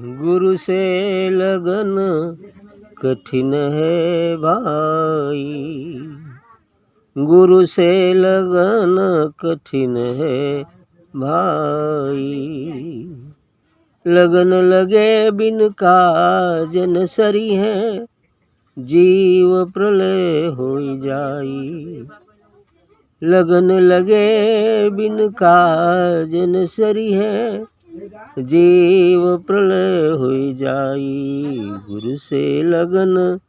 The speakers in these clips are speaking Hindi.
गुरु से लगन कठिन है भाई, गुरु से लगन कठिन है भाई। लगन लगे बिन काज न सरी है, जीव प्रलय हो जाई। लगन लगे बिन काज न सरी है, जीव प्रलय हो जाई। गुरु से लगन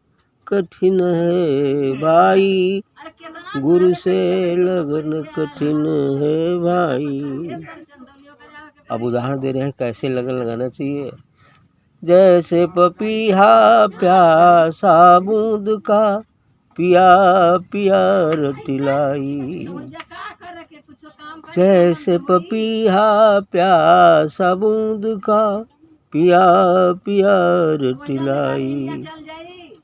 कठिन है भाई, गुरु से लगन कठिन है भाई। अब उदाहरण दे रहे हैं कैसे लगन लगाना चाहिए। जैसे पपीहा प्यासा बूंद का, पिया पिया रटिलाई। जैसे पपीहा प्यासा बूंद का, पिया पिया रटिलाई।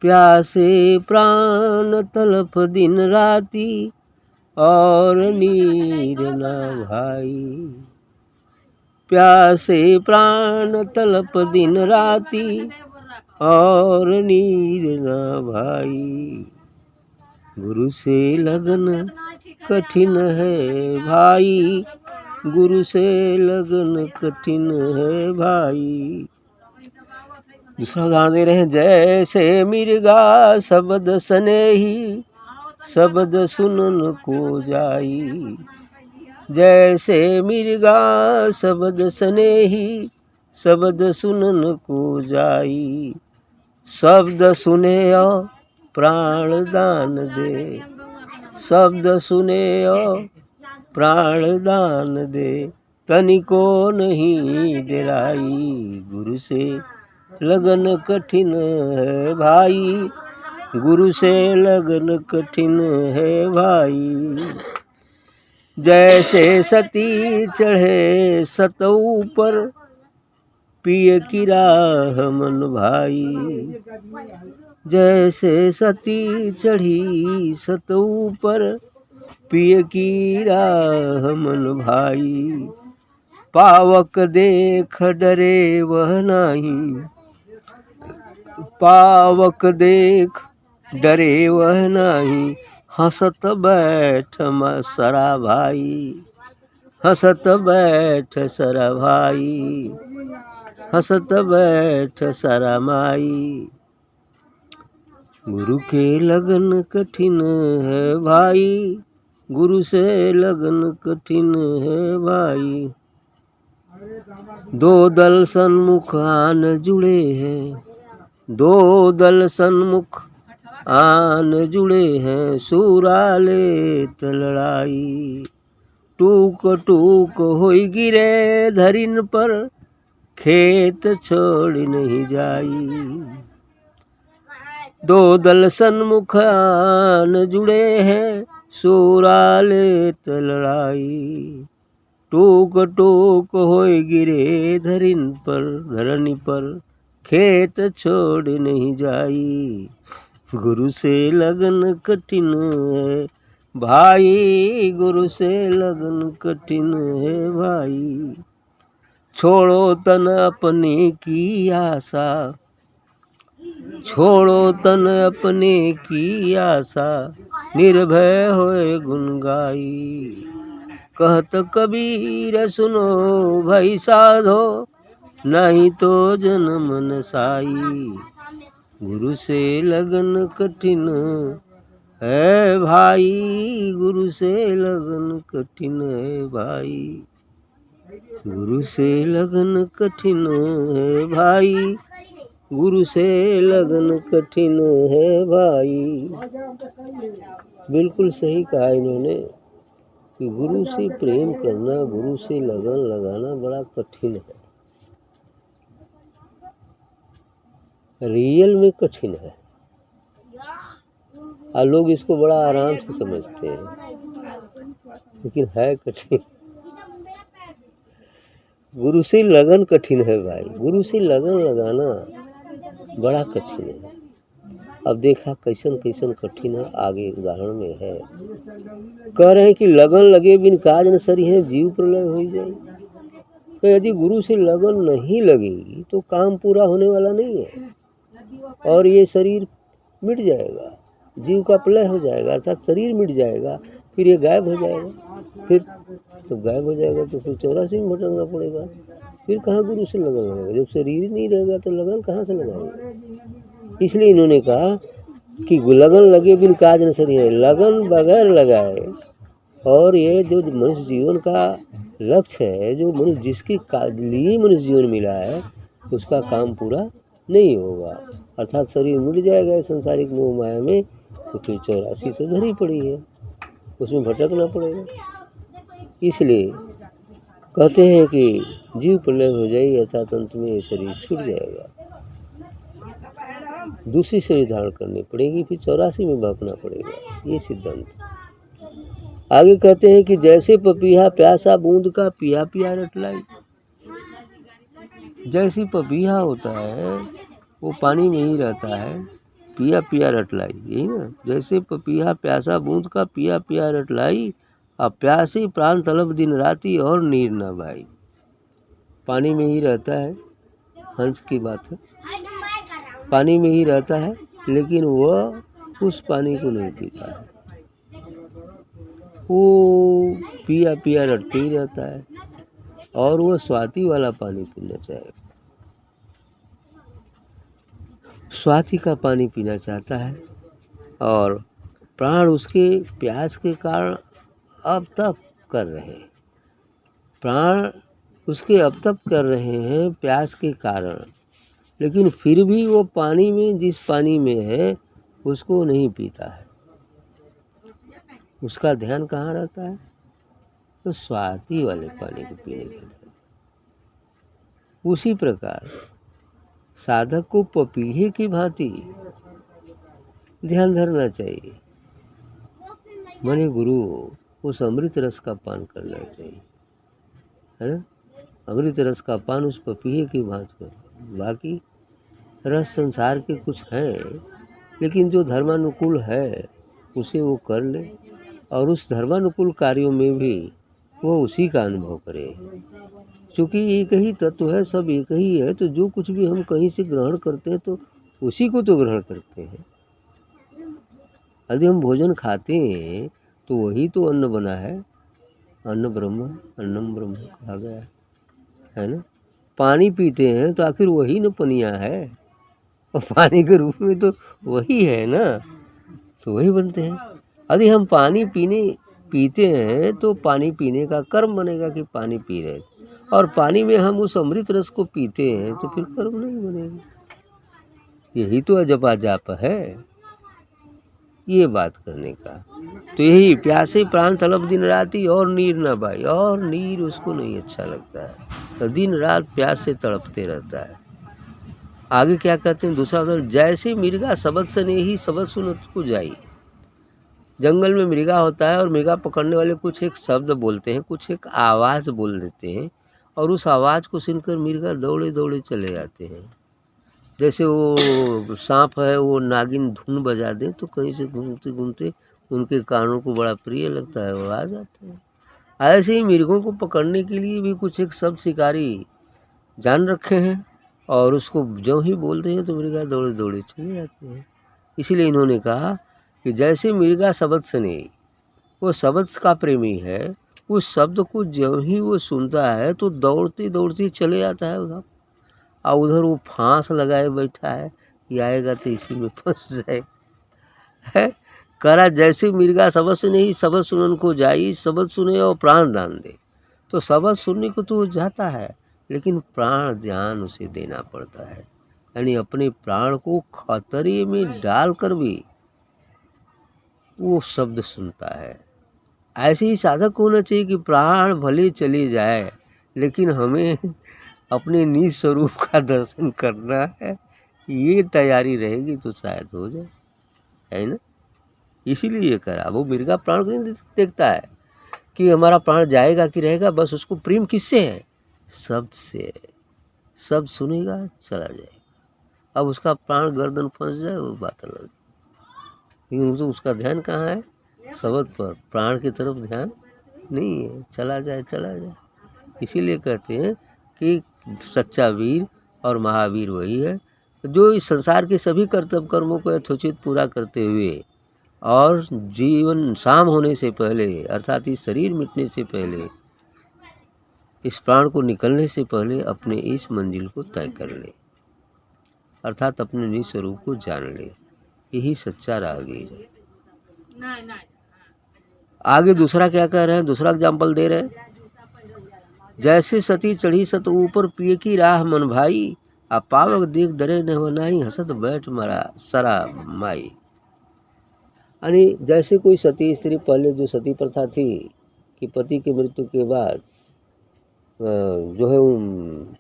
प्यासे प्राण तलप दिन राती, और नीर ना भाई। प्यासे प्राण तलप दिन राती, और नीर ना भाई। गुरु से लगन कठिन है भाई, गुरु से लगन कठिन है भाई। दूसरा उदाहरण दे रहे हैं। जैसे मिर्गा शब्द स्नेही, शब्द सुनन को जाई। जैसे मिर्गा शब्द स्नेही, शब्द सुनन को जाई। शब्द सुने और प्राण दान दे, शब्द सुने और प्राण दान दे, तनिको नहीं डराई। गुरु से लगन कठिन है भाई, गुरु से लगन कठिन है भाई। जैसे सती चढ़े सतऊ पर, पिय की राह मन भाई। जैसे सती चढ़ी सतऊ पर, पिय की राह मन भाई। पावक देख डरे वह नाही, पावक देख डरे वह नाही। हंसत बैठ सरा भाई, हंसत बैठ सरा भाई। हंसत बैठ सरा माई। गुरु के लगन कठिन है भाई, गुरु से लगन कठिन है भाई। दो दल सन्मुख आन जुड़े हैं, दो दल सन्मुख आन जुड़े हैं। सूराले तलड़ाई, टूक टूक होई गिरे धरिन पर, खेत छोड़ नहीं जाई। दो दल सन्मुख आन जुड़े हैं, सूराले तलड़ाई। टूक टूक होई गिरे धरिन पर, धरनी पर, खेत छोड़ नहीं जाई। गुरु से लगन कठिन है भाई, गुरु से लगन कठिन है भाई। छोड़ो तन अपने की आशा, छोड़ो तन अपने की आशा, निर्भय होए गुण गाई। कहत कबीर सुनो भाई साधो, नहीं तो जन्म न साई। गुरु से लगन कठिन है भाई, गुरु से लगन कठिन है भाई। गुरु से लगन कठिन है भाई, गुरु से लगन कठिन है भाई। बिल्कुल सही कहा इन्होंने कि गुरु से प्रेम करना, गुरु से लगन लगाना बड़ा कठिन है, रियल में कठिन है। और लोग इसको बड़ा आराम से समझते हैं, लेकिन है कठिन। गुरु से लगन कठिन है भाई, गुरु से लगन लगाना बड़ा कठिन है। अब देखा कैसन कैसन कठिन है, आगे उदाहरण में है। कह रहे हैं कि लगन लगे बिन काज न सरी है, जीव प्रलय हो जाए। कि यदि गुरु से लगन नहीं लगेगी तो काम पूरा होने वाला नहीं है और ये शरीर मिट जाएगा, जीव का प्रलय हो जाएगा, अर्थात शरीर मिट जाएगा, फिर ये गायब हो जाएगा। फिर तो गायब हो जाएगा तो फिर 84 में भटकना पड़ेगा। फिर कहाँ गुरु से लगन लगेगा? जब शरीर ही नहीं रहेगा तो लगन कहाँ से लगाएंगे? इसलिए इन्होंने कहा कि लगन लगे बिन काज न सरी है। लगन बगैर लगाए और ये जो मनुष्य जीवन का लक्ष्य है, जो मनुष्य जिसके लिए मनुष्य जीवन मिला है, उसका काम पूरा नहीं होगा, अर्थात शरीर मिट जाएगा संसारिक मोह माया में, तो फिर 84 तो धरी पड़ी है, उसमें भटकना पड़ेगा। इसलिए कहते हैं कि जीव प्रलय हो जाएगी, अर्थात अंत में ये शरीर छूट जाएगा, दूसरी शरीर धारण करनी पड़ेगी, फिर 84 में भागना पड़ेगा, ये सिद्धांत। आगे कहते हैं कि जैसे पपीहा प्यासा बूंद का पिया पिया रटलाई। जैसी पपीहा होता है वो पानी में ही रहता है, पिया पिया रटलाई, यही ना। जैसे पपीहा प्यासा बूंद का पिया पिया रटलाई, अब प्यासी प्राण तलब दिन राती और नीर न भाई। पानी में ही रहता है, हंस की बात है, पानी में ही रहता है, लेकिन वह उस पानी को नहीं पीता है, वो पिया पिया रटते ही रहता है और वो स्वाति वाला पानी पीना चाहेगा, स्वाति का पानी पीना चाहता है। और प्राण उसके प्यास के कारण अब तप कर रहे हैं, प्राण उसके अब तप कर रहे हैं प्यास के कारण, लेकिन फिर भी वो पानी में, जिस पानी में है उसको नहीं पीता है, उसका ध्यान कहाँ रहता है? तो स्वाति वाले पानी को पीने का ध्यान। उसी प्रकार साधक को पपीहे की भांति ध्यान धरना चाहिए, माने गुरु उस अमृत रस का पान करना चाहिए, है ना। अमृत रस का पान उस पपीहे की भांति कर। बाकी रस संसार के कुछ हैं, लेकिन जो धर्मानुकूल है उसे वो कर ले, और उस धर्मानुकूल कार्यों में भी वो उसी का अनुभव करे, क्योंकि एक ही तत्व है, सब एक ही है, तो जो कुछ भी हम कहीं से ग्रहण करते हैं तो उसी को तो ग्रहण करते हैं। यदि हम भोजन खाते हैं तो वही तो अन्न बना है, अन्न ब्रह्म, अन्नम ब्रह्म कहा गया है ना। पानी पीते हैं तो आखिर वही न पनिया है, और पानी के रूप में तो वही है ना, तो वही बनते हैं। यदि हम पानी पीते हैं तो पानी पीने का कर्म बनेगा कि पानी पी रहे, और पानी में हम उस अमृत रस को पीते हैं तो फिर कर्म नहीं बनेगा। यही तो जपा जाप है, ये बात करने का। तो यही प्यासे प्राण तलब दिन राती और नीर न भाई, और नीर उसको नहीं अच्छा लगता है, तो दिन रात प्यास से तड़पते रहता है। आगे क्या कहते हैं दूसरा उदाहरण, जैसे मिर्गा सबद सने ही सबद सुनत को जाई। जंगल में मृगा होता है और मृगा पकड़ने वाले कुछ एक शब्द बोलते हैं, कुछ एक आवाज़ बोल देते हैं, और उस आवाज़ को सुनकर मृगा दौड़े दौड़े चले जाते हैं। जैसे वो सांप है, वो नागिन धुन बजा दे तो कहीं से घूमते घूमते उनके कानों को बड़ा प्रिय लगता है, वो आ जाते हैं। ऐसे ही मृगों को पकड़ने के लिए भी कुछ एक शब्द शिकारी जान रखे हैं, और उसको जो ही बोलते हैं तो मृगा दौड़े दौड़े चले जाते हैं। इसीलिए इन्होंने कहा कि जैसे मृगा शब्द सुने, वो शब्द का प्रेमी है, उस शब्द को जो ही वो सुनता है तो दौड़ते दौड़ते चले जाता है उधर, और उधर वो फांस लगाए बैठा है कि आएगा तो इसी में फंस जाए है। करा जैसे मृगा शब्द सुने ही सबद सुनन को जाई, शब्द सुने और प्राण दान दे। तो शब्द सुनने को तो वो जाता है, लेकिन प्राण ध्यान उसे देना पड़ता है, यानी अपने प्राण को खतरे में डालकर भी वो शब्द सुनता है। ऐसे ही साधक को होना चाहिए कि प्राण भले चले जाए, लेकिन हमें अपने निज स्वरूप का दर्शन करना है, ये तैयारी रहेगी तो शायद हो जाए, है ना। इसीलिए ये करा। वो मृगा प्राण को नहीं देखता है कि हमारा प्राण जाएगा कि रहेगा, बस उसको प्रेम किससे है? शब्द से। शब्द सुनेगा चला जाएगा। अब उसका प्राण गर्दन फंस जाए वो बात अलग, लेकिन तो उसका ध्यान कहाँ है? शब्द पर, प्राण की तरफ ध्यान नहीं है। चला जाए चला जाए, इसीलिए कहते हैं कि सच्चा वीर और महावीर वही है जो इस संसार के सभी कर्तव्य कर्मों को यथोचित पूरा करते हुए और जीवन शाम होने से पहले अर्थात इस शरीर मिटने से पहले, इस प्राण को निकलने से पहले अपने इस मंजिल को तय कर ले, अर्थात अपने निज स्वरूप को जान ले। यही सच्चा राहगीर है। आगे दूसरा क्या कह रहे हैं, दूसरा एग्जाम्पल दे रहे हैं। जैसे सती चढ़ी सत ऊपर पिए की राह मन भाई, आ पावक देख डरे न हो नाही, हंसत बैठ मरा सरा माई। यानी जैसे कोई सती स्त्री, पहले जो सती प्रथा थी कि पति की मृत्यु के बाद जो है उन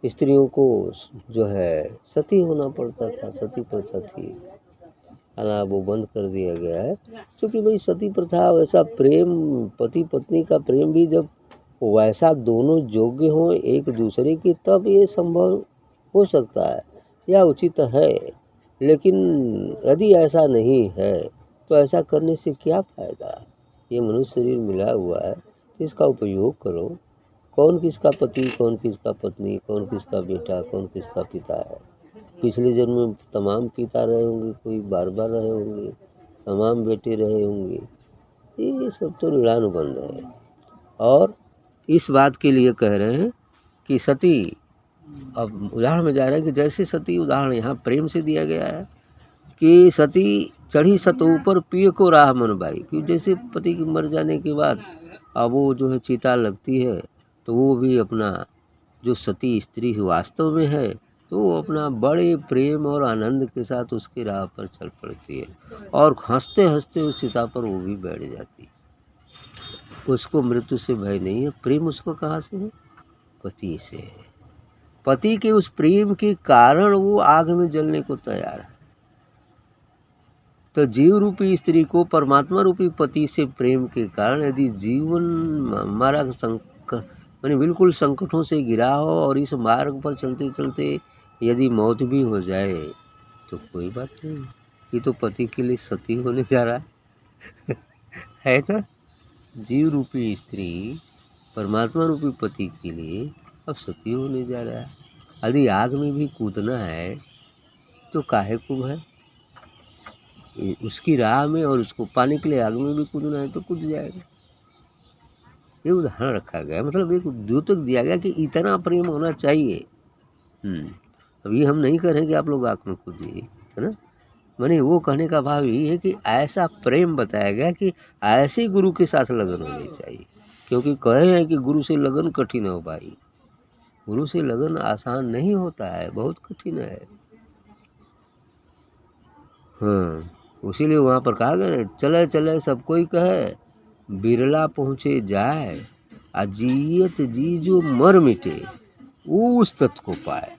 स्त्रियों को जो है सती होना पड़ता था, सती प्रथा थी। हालांकि वो बंद कर दिया गया है, क्योंकि भाई सती प्रथा वैसा प्रेम, पति पत्नी का प्रेम भी जब वैसा दोनों योग्य हों एक दूसरे की, तब ये संभव हो सकता है या उचित है। लेकिन यदि ऐसा नहीं है तो ऐसा करने से क्या फ़ायदा। ये मनुष्य शरीर मिला हुआ है तो इसका उपयोग करो। कौन किसका पति, कौन किसका पत्नी, कौन किसका बेटा, कौन किसका पिता है। पिछले जन्म में तमाम पिता रहे होंगे, कोई बार बार रहे होंगे, तमाम बेटे रहे होंगे। ये सब तो ऋणानुबंध है। और इस बात के लिए कह रहे हैं कि सती, अब उदाहरण में जा रहा है कि जैसे सती, उदाहरण यहाँ प्रेम से दिया गया है कि सती चढ़ी सत ऊपर पिए को राह मन भाई, कि जैसे पति के मर जाने के बाद अब वो जो है चिता लगती है तो वो भी अपना जो सती स्त्री वास्तव में है तो वो अपना बड़े प्रेम और आनंद के साथ उसकी राह पर चल पड़ती है और हंसते हंसते उस चिता पर वो भी बैठ जाती है। उसको मृत्यु से भय नहीं है। प्रेम उसको कहाँ से है? पति से है। पति के उस प्रेम के कारण वो आग में जलने को तैयार है। तो जीव रूपी स्त्री को परमात्मा रूपी पति से प्रेम के कारण यदि जीवन हमारा यानी बिल्कुल संकटों से घिरा हो और इस मार्ग पर चलते चलते यदि मौत भी हो जाए तो कोई बात नहीं, ये तो पति के लिए सती होने जा रहा है ना। जीव रूपी स्त्री परमात्मा रूपी पति के लिए अब सती होने जा रहा है। यदि आग में भी कूदना है तो काहे को है, उसकी राह में और उसको पाने के लिए आग में भी कूदना है तो कूद जाएगा। ये उदाहरण रखा गया, मतलब एक द्योतक दिया गया कि इतना प्रेम होना चाहिए। अभी हम नहीं कह रहे कि आप लोग आग में कूदिए, है ना। मैंने वो कहने का भाव यही है कि ऐसा प्रेम बताया गया कि ऐसे गुरु के साथ लगन होनी चाहिए। क्योंकि कहे हैं कि गुरु से लगन कठिन हो भाई, गुरु से लगन आसान नहीं होता है, बहुत कठिन है। हाँ, उसीलिए वहाँ पर कहा गया चले चले सब कोई कहे, बिरला पहुँचे जाए, अजियत जी जो मर मिटे वो उस तत्व को पाए।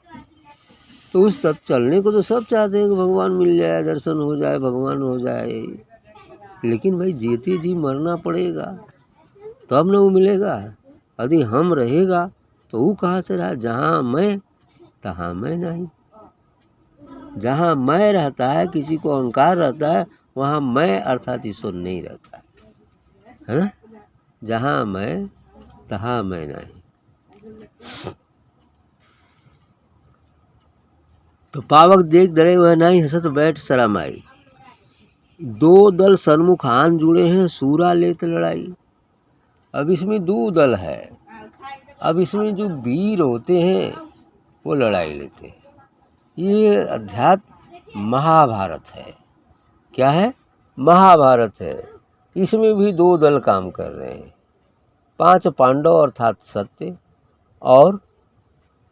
तो उस तत्व चलने को तो सब चाहते हैं कि भगवान मिल जाए, दर्शन हो जाए, भगवान हो जाए। लेकिन भाई जीते जी मरना पड़ेगा तब न वो मिलेगा। यदि हम रहेगा तो वो कहाँ से रहा, जहाँ मैं तहाँ मैं नहीं। जहाँ मैं रहता है, किसी को अहंकार रहता है, वहाँ मैं अर्थात ईश्वर नहीं रहता है ना। जहाँ मैं तहाँ मैं नहीं। तो पावक देख डरे वह नहीं, हंसत बैठ शरमाई। दो दल सन्मुख हान जुड़े हैं, सूरा लेत लड़ाई। अब इसमें दो दल है। अब इसमें जो वीर होते हैं वो लड़ाई लेते हैं। ये अध्यात्म महाभारत है। क्या है? महाभारत है। इसमें भी दो दल काम कर रहे हैं, 5 पांडव अर्थात सत्य और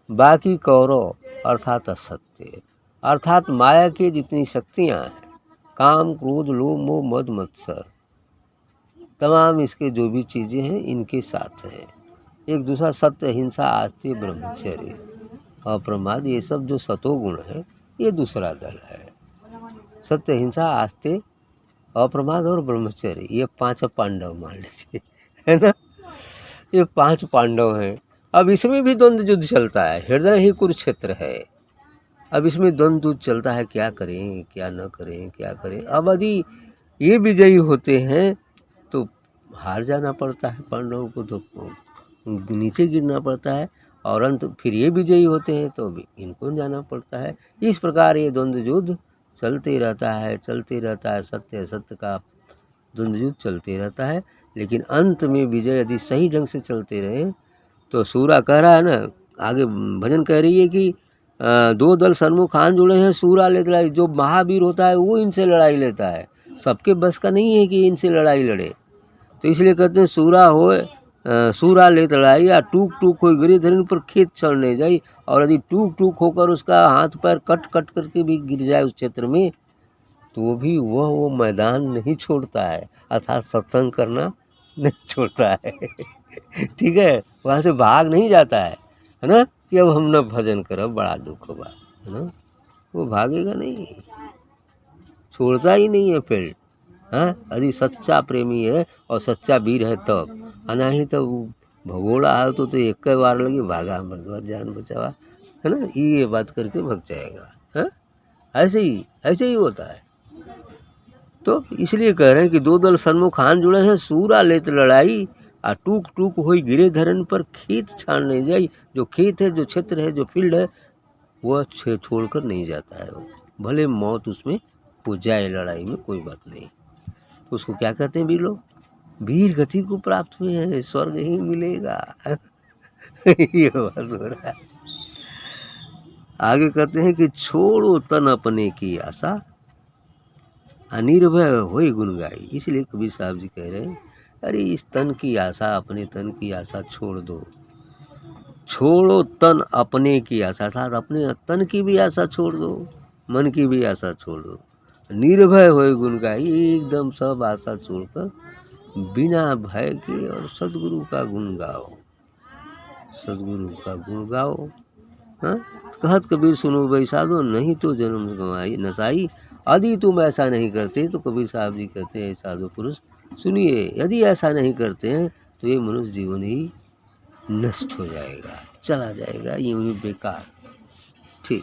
बाकी कौरव अर्थात असत्य, अर्थात माया की जितनी शक्तियाँ हैं, काम क्रोध लोभ मोह मद मत्सर, तमाम इसके जो भी चीज़ें हैं इनके साथ हैं। एक दूसरा सत्य, हिंसा, आस्तिक, ब्रह्मचर्य, अप्रमाद, ये सब जो सतोगुण है ये दूसरा दल है। सत्य, हिंसा, आस्तिक, अप्रमाद और ब्रह्मचर्य, ये 5 पांडव मान लीजिए, है ना। ये 5 पांडव हैं। अब इसमें भी द्वंद्व युद्ध चलता है, हृदय ही कुरुक्षेत्र है। अब इसमें द्वंद्व युद्ध चलता है, क्या करें क्या न करें, क्या करें। अब यदि ये विजयी होते हैं तो हार जाना पड़ता है पांडवों को। तो नीचे गिरना पड़ता है और अंत फिर ये विजयी होते हैं तो इनको जाना पड़ता है। इस प्रकार ये द्वंद्व युद्ध चलते रहता है, चलते रहता है। सत्य असत्य का द्वंद्व युद्ध चलते रहता है, लेकिन अंत में विजय यदि सही ढंग से चलते रहे तो सूरा कह रहा है ना, आगे भजन कह रही है कि दो दल सन्मुख हाथ जुड़े हैं, सूरा ले लड़ाई। जो महावीर होता है वो इनसे लड़ाई लेता है, सबके बस का नहीं है कि इनसे लड़ाई लड़े। तो इसलिए कहते हैं सूरा होए सूरा ले लड़ाई, या टूक टूक हो गिरिधर पर खेत चढ़ने जाई। और यदि टूक टूक होकर उसका हाथ पैर कट कट करके भी गिर जाए उस क्षेत्र में, तो भी वह वो मैदान नहीं छोड़ता है, अर्थात सत्संग करना नहीं छोड़ता है। ठीक है, वहाँ से भाग नहीं जाता है ना, कि अब हम न भजन करब बड़ा दुख होगा, है ना। वो भागेगा नहीं, छोड़ता ही नहीं है फील्ड। हाँ, यदि सच्चा प्रेमी है और सच्चा वीर है तब, नहीं तो भगोड़ा है तो एक बार लगे भागा मरदवा जान बचावा, है ना, ये बात करके भग जाएगा। हाँ, ऐसे ही होता है। तो इसलिए कह रहे हैं कि दो दल सन्मुख हाथ जुड़े हैं, सूरा लेत लड़ाई, आ टूक टूक होई गिरे धरन पर खेत छाड़ने जाई। जो खेत है, जो क्षेत्र है, जो फील्ड है, वह छोड़कर नहीं जाता है। वो भले मौत उसमें हो जाए लड़ाई में, कोई बात नहीं। उसको क्या कहते हैं वीर लोग? वीर गति को प्राप्त हुए हैं, स्वर्ग ही मिलेगा। ये बात हो रहा है। आगे कहते हैं कि छोड़ो तन अपने की आशा, अनिर्भय होए गुण गाई। इसलिए कबीर साहब जी कह रहे हैं, अरे इस तन की आशा, अपने तन की आशा छोड़ दो। छोड़ो तन अपने की आशा, अर्थात अपने तन की भी आशा छोड़ दो, मन की भी आशा छोड़ दो। निर्भय होए गुण गाई, एकदम सब आशा छोड़कर बिना भय के और सदगुरु का गुण गाओ, सदगुरु का गुण गाओ। हाँ, कहत कबीर सुनो बैसादो, नहीं तो जन्म गंवाई नसाई। यदि तुम ऐसा नहीं करते, तो कबीर साहब जी कहते हैं साधु पुरुष सुनिए, यदि ऐसा नहीं करते हैं तो ये मनुष्य जीवन ही नष्ट हो जाएगा, चला जाएगा, यूं ही बेकार। ठीक।